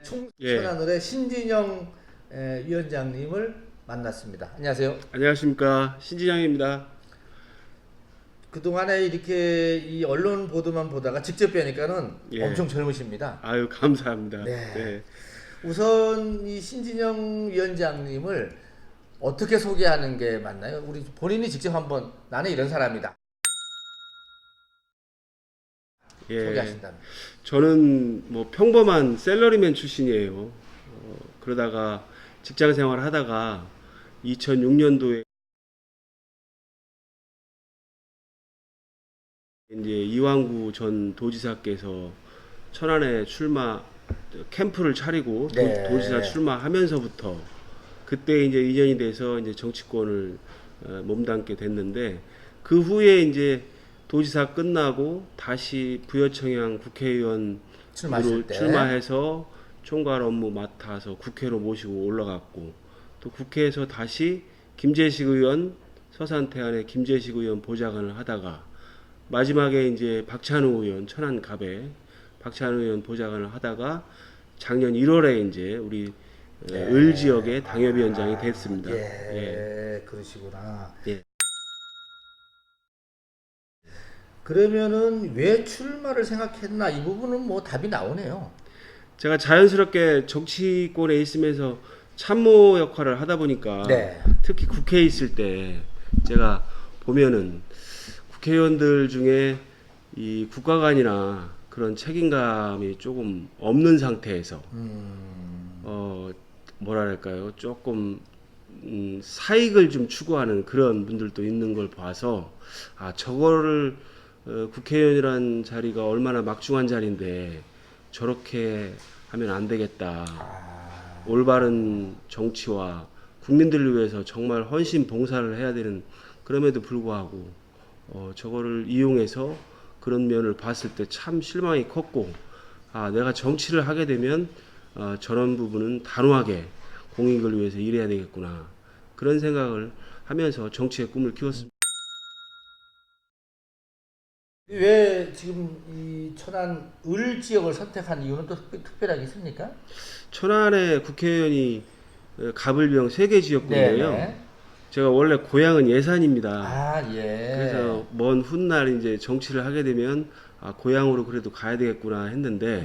충천하늘의 신진영 위원장님을 만났습니다. 안녕하세요. 안녕하십니까, 신진영입니다. 그동안에 이렇게 이 언론 보도만 보다가 직접 뵈니까는 엄청 젊으십니다. 아유, 감사합니다. 네. 네. 우선 이 신진영 위원장님을 어떻게 소개하는 게 맞나요? 우리 본인이 직접 한번 나는 이런 사람이다. 소개하신다면. 저는 뭐 평범한 샐러리맨 출신이에요. 그러다가 직장 생활 하다가 2006년도에 이제 이왕구 전 도지사께서 천안에 출마 캠프를 차리고 네. 도지사 출마하면서부터 그때 이제 인연이 돼서 이제 정치권을 몸담게 됐는데, 그 후에 이제 도지사 끝나고 다시 부여청양 국회의원으로 출마해서 총괄 업무 맡아서 국회로 모시고 올라갔고, 또 국회에서 다시 김재식 의원, 서산태안의 김재식 의원 보좌관을 하다가 마지막에 이제 박찬우 의원, 천안갑에 박찬우 의원 보좌관을 하다가 작년 1월에 이제 우리 을 지역의 당협위원장이 됐습니다. 그러시구나. 예. 그러면은 왜 출마를 생각했나, 이 부분은 뭐 답이 나오네요. 제가 자연스럽게 정치권에 있으면서 참모 역할을 하다 보니까 특히 국회에 있을 때 제가 보면은 국회의원들 중에 이 국가관이나 그런 책임감이 조금 없는 상태에서 뭐랄까요, 조금 사익을 좀 추구하는 그런 분들도 있는 걸 봐서, 저거를 국회의원이란 자리가 얼마나 막중한 자리인데 저렇게 하면 안 되겠다. 올바른 정치와 국민들을 위해서 정말 헌신 봉사를 해야 되는, 그럼에도 불구하고 저거를 이용해서 그런 면을 봤을 때 참 실망이 컸고, 내가 정치를 하게 되면 저런 부분은 단호하게 공익을 위해서 일해야 되겠구나, 그런 생각을 하면서 정치의 꿈을 키웠습니다. 왜 지금 이 천안 을 지역을 선택한 이유는 또 특별하게 있습니까? 천안에 국회의원이 가불병 3개 지역구인데요. 제가 원래 고향은 예산입니다. 그래서 먼 훗날 이제 정치를 하게 되면 고향으로 그래도 가야 되겠구나 했는데,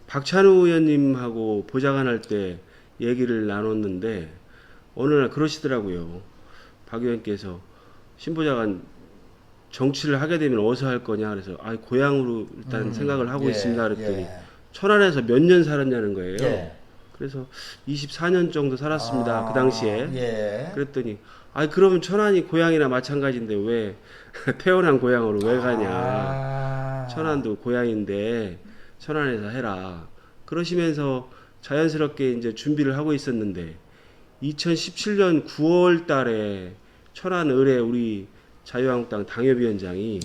박찬우 의원님하고 보좌관 할 때 얘기를 나눴는데 어느 날 그러시더라고요. 박 의원께서 신보좌관 정치를 하게 되면 어디서 할 거냐, 그래서 고향으로 일단 생각을 하고 있습니다 그랬더니 천안에서 몇 년 살았냐는 거예요. 그래서 24년 정도 살았습니다, 그 당시에. 그랬더니 그러면 천안이 고향이나 마찬가지인데 왜 태어난 고향으로 왜 가냐, 천안도 고향인데 천안에서 해라, 그러시면서 자연스럽게 이제 준비를 하고 있었는데, 2017년 9월 달에 천안 을에 우리 자유한국당 당협위원장이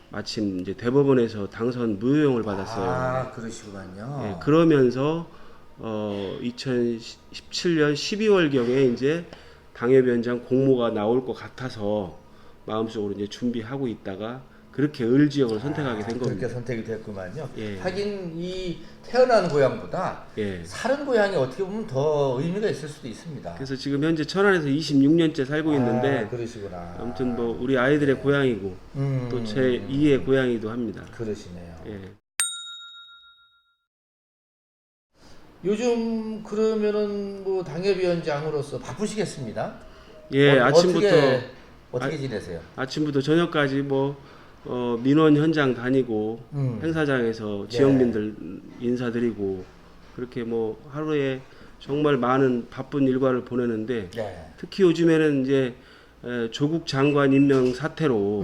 마침 이제 대법원에서 당선 무효형을 받았어요. 그러시구만요. 그러면서 2017년 12월경에 이제 당협위원장 공모가 나올 것 같아서 마음속으로 이제 준비하고 있다가 그렇게 을 지역을 선택하게 된 겁니다. 그렇게 선택이 됐구만요. 하긴 이 태어난 고향보다 사는 고향이 어떻게 보면 더 의미가 있을 수도 있습니다. 그래서 지금 현재 천안에서 26년째 살고 있는데, 그러시구나. 아무튼 뭐 우리 아이들의 고향이고 또 제 2의 고향이기도 합니다. 그러시네요. 요즘 그러면은 뭐 당협위원장으로서 바쁘시겠습니다. 아침부터 어떻게 지내세요? 아침부터 저녁까지 민원 현장 다니고 행사장에서 지역민들 인사드리고, 그렇게 하루에 정말 많은 바쁜 일과를 보내는데, 특히 요즘에는 이제 조국 장관 임명 사태로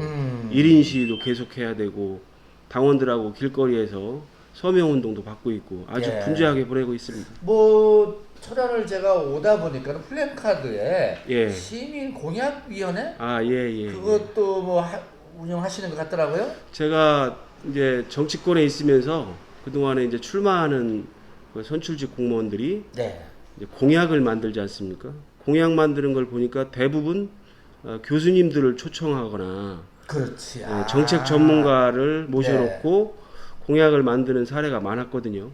1인 시위도 계속해야 되고 당원들하고 길거리에서 서명운동도 받고 있고 아주 분주하게 보내고 있습니다. 천안을 제가 오다 보니까 플랜카드에 시민공약위원회? 그것도 운영하시는 것 같더라고요. 제가 이제 정치권에 있으면서 그동안에 이제 출마하는 선출직 공무원들이 이제 공약을 만들지 않습니까? 공약 만드는 걸 보니까 대부분 교수님들을 초청하거나 정책 전문가를 모셔놓고 공약을 만드는 사례가 많았거든요.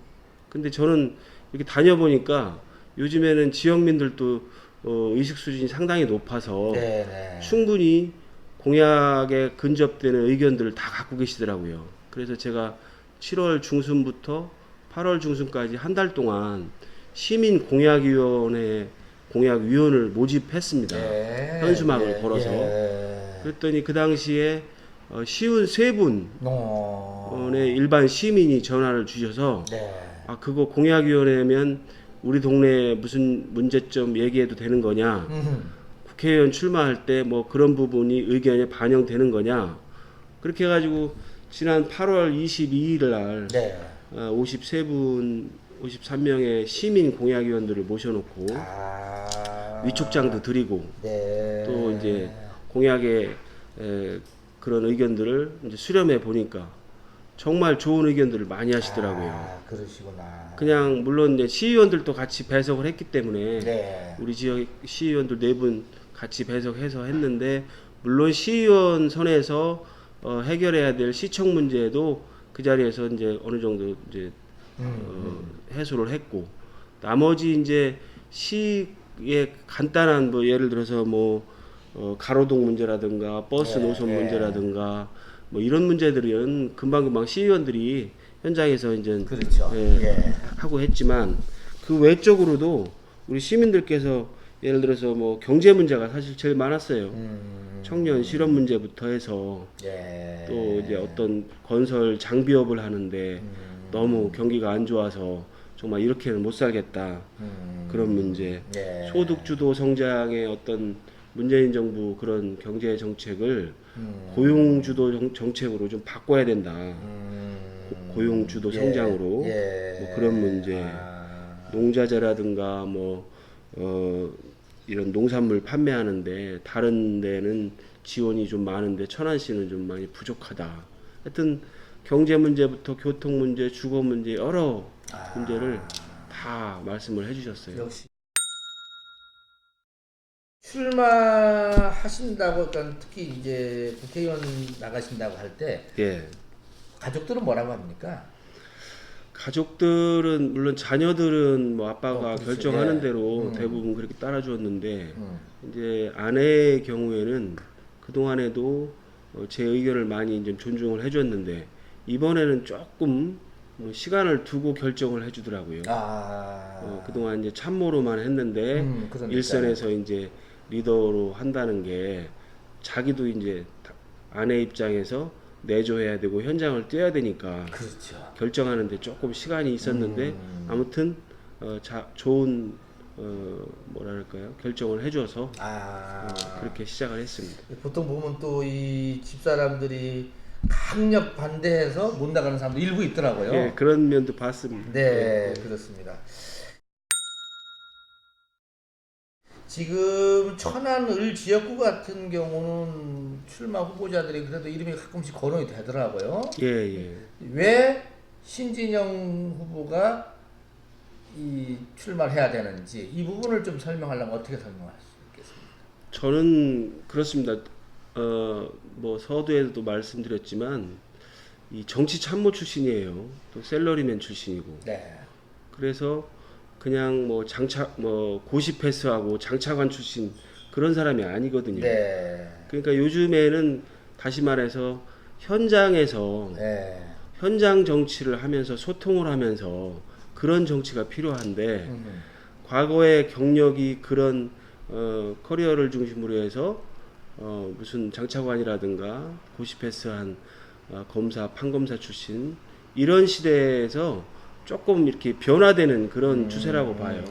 근데 저는 이렇게 다녀보니까 요즘에는 지역민들도 의식 수준이 상당히 높아서 네네. 충분히 공약에 근접되는 의견들을 다 갖고 계시더라고요. 그래서 제가 7월 중순부터 8월 중순까지 한 달 동안 시민 공약위원회 공약위원을 모집했습니다. 예, 현수막을 예, 걸어서. 예. 그랬더니 그 당시에 53분의 일반 시민이 전화를 주셔서 네. 그거 공약위원회면 우리 동네에 무슨 문제점 얘기해도 되는 거냐, 국회의원 출마할 때 뭐 그런 부분이 의견에 반영되는 거냐, 그렇게 해가지고 지난 8월 22일 날 네. 53명의 시민 공약위원들을 모셔놓고 위촉장도 드리고 네. 또 이제 공약의 그런 의견들을 이제 수렴해 보니까 정말 좋은 의견들을 많이 하시더라고요. 그러시구나. 그냥 물론 이제 시의원들도 같이 배석을 했기 때문에 네. 우리 지역 시의원들 4분 같이 배석해서 했는데 물론 시의원 선에서 해결해야 될 시청 문제도 그 자리에서 이제 어느 정도 이제 해소를 했고 나머지 이제 시의 간단한 뭐 예를 들어서 뭐 가로등 문제라든가 버스 네, 노선 네. 문제라든가 뭐 이런 문제들은 금방금방 시의원들이 현장에서 이제 그렇죠. 예. 하고 했지만 그 외적으로도 우리 시민들께서 예를 들어서 뭐 경제 문제가 사실 제일 많았어요. 청년 실업 문제부터 해서 예. 또 이제 어떤 건설 장비업을 하는데 너무 경기가 안 좋아서 정말 이렇게는 못 살겠다. 그런 문제. 예. 소득 주도 성장의 어떤 문재인 정부 그런 경제 정책을 고용 주도 정책으로 좀 바꿔야 된다. 고용 주도 성장으로 뭐 그런 문제. 농자재라든가 뭐 이런 농산물 판매하는데 다른 데는 지원이 좀 많은데 천안시는 좀 많이 부족하다. 하여튼 경제 문제부터 교통 문제, 주거 문제 여러 문제를 다 말씀을 해주셨어요. 역시 출마하신다고, 그러니까 특히 이제 국회의원 나가신다고 할 때 예. 가족들은 뭐라고 합니까? 가족들은 물론 자녀들은 뭐 아빠가 그렇지. 결정하는 예. 대로 대부분 그렇게 따라주었는데 음. 이제 아내의 경우에는 그 동안에도 제 의견을 많이 이제 존중을 해줬는데 이번에는 조금 뭐 시간을 두고 결정을 해주더라고요. 그동안 이제 참모로만 했는데 그러니까요. 일선에서 이제 리더로 한다는 게 자기도 이제 아내 입장에서 내조해야 되고 현장을 뛰어야 되니까 그렇죠. 결정하는데 조금 시간이 있었는데 아무튼 좋은 뭐랄까요 결정을 해줘서 그렇게 시작을 했습니다. 보통 보면 또 이 집사람들이 강력 반대해서 못 나가는 사람도 일부 있더라고요. 예, 그런 면도 봤습니다. 네, 그렇습니다. 지금 천안 을 지역구 같은 경우는 출마 후보자들이 그래도 이름이 가끔씩 거론이 되더라고요. 예. 왜 신진영 후보가 이 출마를 해야 되는지 이 부분을 좀 설명하려면 어떻게 설명할 수 있겠습니까? 저는 그렇습니다. 뭐 서두에도 말씀드렸지만 이 정치 참모 출신이에요. 또 셀러리맨 출신이고. 네. 그래서 그냥 뭐 고시 패스하고 장차관 출신 그런 사람이 아니거든요. 네. 그러니까 요즘에는 다시 말해서 현장에서 네. 현장 정치를 하면서 소통을 하면서 그런 정치가 필요한데 과거의 경력이 그런 커리어를 중심으로 해서 무슨 장차관이라든가 고시 패스한 검사, 판검사 출신 이런 시대에서 조금 이렇게 변화되는 그런 추세라고 봐요.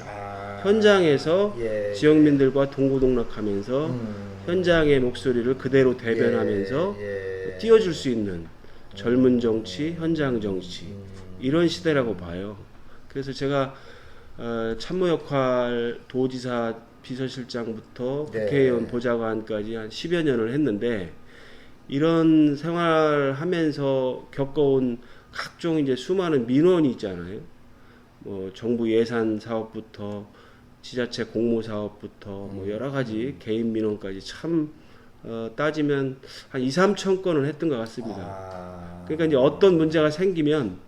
현장에서 지역민들과 동고동락하면서 현장의 목소리를 그대로 대변하면서 띄워줄 수 있는 젊은 정치, 현장 정치 이런 시대라고 봐요. 그래서 제가 참모 역할 도지사 비서실장부터 국회의원 보좌관까지 한 10여 년을 했는데 이런 생활하면서 겪어온 각종 이제 수많은 민원이 있잖아요. 뭐 정부 예산 사업부터 지자체 공모 사업부터 뭐 여러 가지 개인 민원까지 참 따지면 한 2, 3천 건을 했던 것 같습니다. 그러니까 이제 어떤 문제가 생기면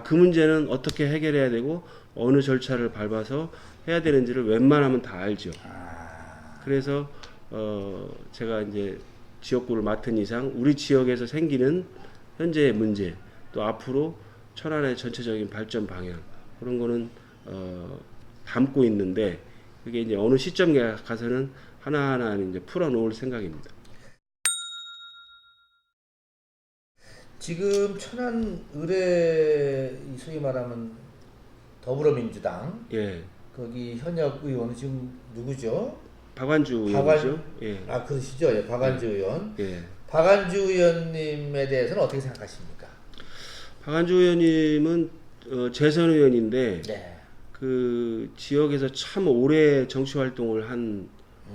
그 문제는 어떻게 해결해야 되고 어느 절차를 밟아서 해야 되는지를 웬만하면 다 알죠. 그래서 제가 이제 지역구를 맡은 이상 우리 지역에서 생기는 현재의 문제 또 앞으로 천안의 전체적인 발전 방향 그런 거는 담고 있는데 그게 이제 어느 시점에 가서는 하나하나 이제 풀어놓을 생각입니다. 지금 천안 의뢰 소위 말하면 더불어민주당 예. 거기 현역 의원은 지금 누구죠? 박완주 의원이죠. 예. 그러시죠. 예, 박완주 의원. 예. 박완주 의원님에 대해서는 어떻게 생각하십니까? 박완주 의원님은 재선 의원인데 네. 그 지역에서 참 오래 정치 활동을 한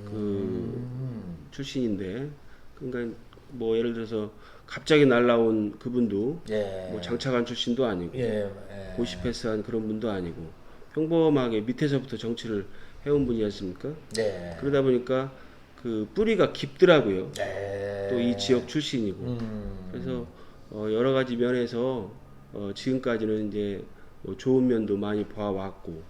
그 출신인데 그러니까 뭐 예를 들어서 갑자기 날라온 그분도 예. 뭐 장차관 출신도 아니고 예. 고시 패스한 그런 분도 아니고 평범하게 밑에서부터 정치를 해온 분이 었습니까? 네. 그러다 보니까 그 뿌리가 깊더라고요. 네. 또 이 지역 출신이고 그래서 여러 가지 면에서 지금까지는 이제 뭐 좋은 면도 많이 봐왔고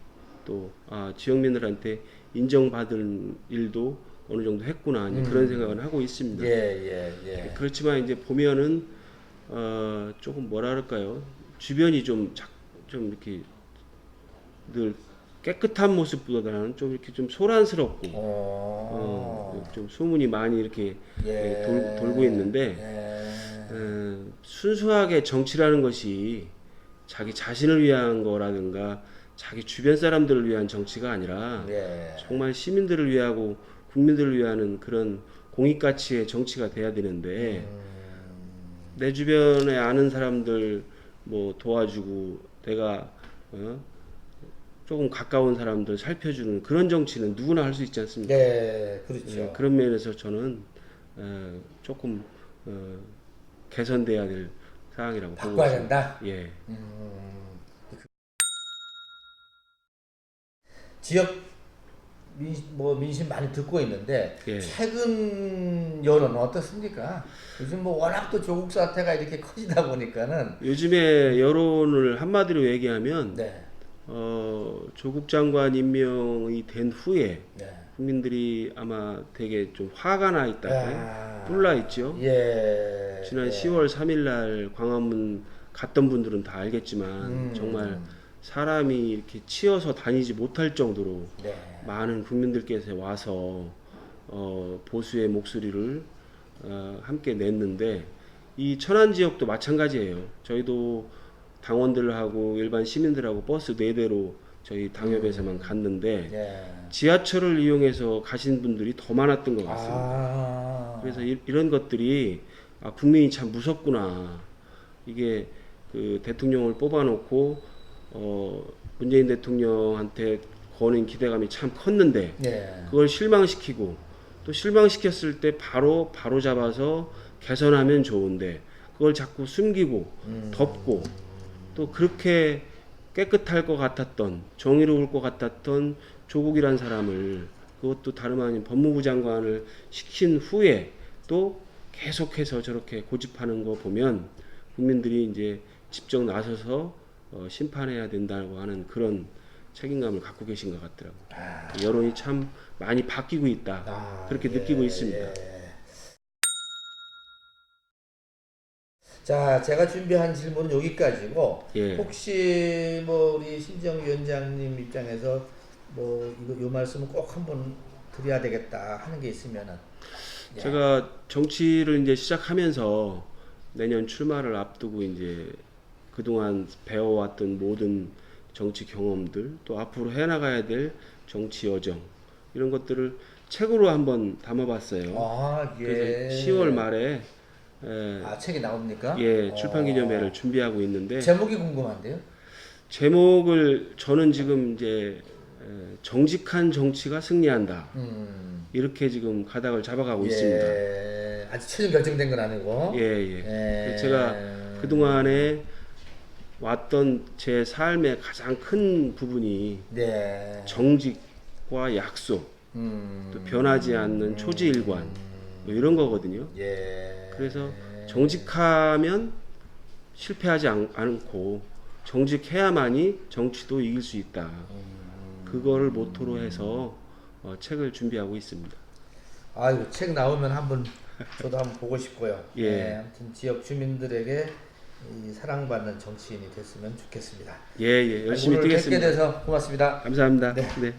또 지역민들한테 인정받을 일도 어느 정도 했구나 그런 생각을 하고 있습니다. 예. 그렇지만 이제 보면은 조금 뭐라 그럴까요? 주변이 좀 이렇게 늘 깨끗한 모습보다는 좀 이렇게 좀 소란스럽고 좀 소문이 많이 이렇게 돌고 있는데 순수하게 정치라는 것이 자기 자신을 위한 거라든가 자기 주변 사람들을 위한 정치가 아니라 정말 시민들을 위하고 국민들을 위하는 그런 공익가치의 정치가 돼야 되는데 내 주변에 아는 사람들 뭐 도와주고 내가 조금 가까운 사람들 살펴주는 그런 정치는 누구나 할 수 있지 않습니까? 네, 그렇죠. 그런 면에서 저는 조금 개선돼야 될 사항이라고 보고 바꿔야 있습니다. 된다. 예. 지역 민심 많이 듣고 있는데 예. 최근 여론은 어떻습니까? 요즘 뭐 워낙 또 조국 사태가 이렇게 커지다 보니까는 요즘에 여론을 한마디로 얘기하면 네. 조국 장관 임명이 된 후에 네. 국민들이 아마 되게 좀 화가 나 있다, 뿔나 있죠. 예. 지난 10월 3일날 광화문 갔던 분들은 다 알겠지만 정말 사람이 이렇게 치여서 다니지 못할 정도로 많은 국민들께서 와서 보수의 목소리를 함께 냈는데 이 천안 지역도 마찬가지예요. 저희도 당원들하고 일반 시민들하고 버스 4대로 저희 당협에서만 갔는데 지하철을 이용해서 가신 분들이 더 많았던 것 같습니다. 그래서 이런 것들이 국민이 참 무섭구나. 이게 그 대통령을 뽑아놓고 문재인 대통령한테 거는 기대감이 참 컸는데 그걸 실망시키고 또 실망시켰을 때 바로 잡아서 개선하면 좋은데 그걸 자꾸 숨기고 덮고 또 그렇게 깨끗할 것 같았던 정의로울 것 같았던 조국이란 사람을 그것도 다름 아닌 법무부 장관을 시킨 후에 또 계속해서 저렇게 고집하는 거 보면 국민들이 이제 직접 나서서 심판해야 된다고 하는 그런 책임감을 갖고 계신 것 같더라고요. 여론이 참 많이 바뀌고 있다. 그렇게 느끼고 있습니다. 자, 제가 준비한 질문은 여기까지고 혹시 뭐 우리 신지영 위원장님 입장에서 뭐 요 말씀은 꼭 한번 드려야 되겠다 하는 게 있으면은 제가 정치를 이제 시작하면서 내년 출마를 앞두고 이제 그동안 배워왔던 모든 정치 경험들 또 앞으로 해나가야 될 정치 여정 이런 것들을 책으로 한번 담아봤어요. 그래서 10월 말에 책이 나옵니까? 출판 기념회를 준비하고 있는데 제목이 궁금한데요. 제목을 저는 지금 이제 정직한 정치가 승리한다. 이렇게 지금 가닥을 잡아가고 있습니다. 아직 최종 결정된 건 아니고. 제가 그동안에 왔던 제 삶의 가장 큰 부분이 정직과 약속, 또 변하지 않는 초지일관 뭐 이런 거거든요. 그래서 정직하면 실패하지 않고 정직해야만이 정치도 이길 수 있다. 그거를 모토로 해서 책을 준비하고 있습니다. 아이고 책 나오면 한번 저도 한번 보고 싶고요. 예. 네, 아무튼 지역 주민들에게 이 사랑받는 정치인이 됐으면 좋겠습니다. 예, 열심히 오늘 뛰겠습니다. 뵙게 돼서 고맙습니다. 감사합니다. 네. 네.